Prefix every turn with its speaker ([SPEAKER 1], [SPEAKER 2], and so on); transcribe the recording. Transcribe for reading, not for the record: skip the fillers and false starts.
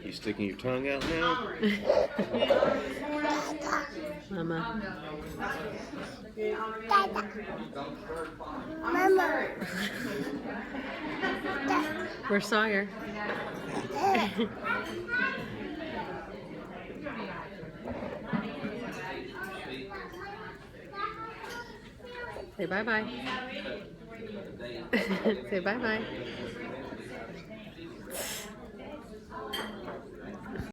[SPEAKER 1] You sticking your tongue out now?
[SPEAKER 2] Mama.
[SPEAKER 3] Mama.
[SPEAKER 2] Where's Sawyer? Say bye-bye. Say bye-bye.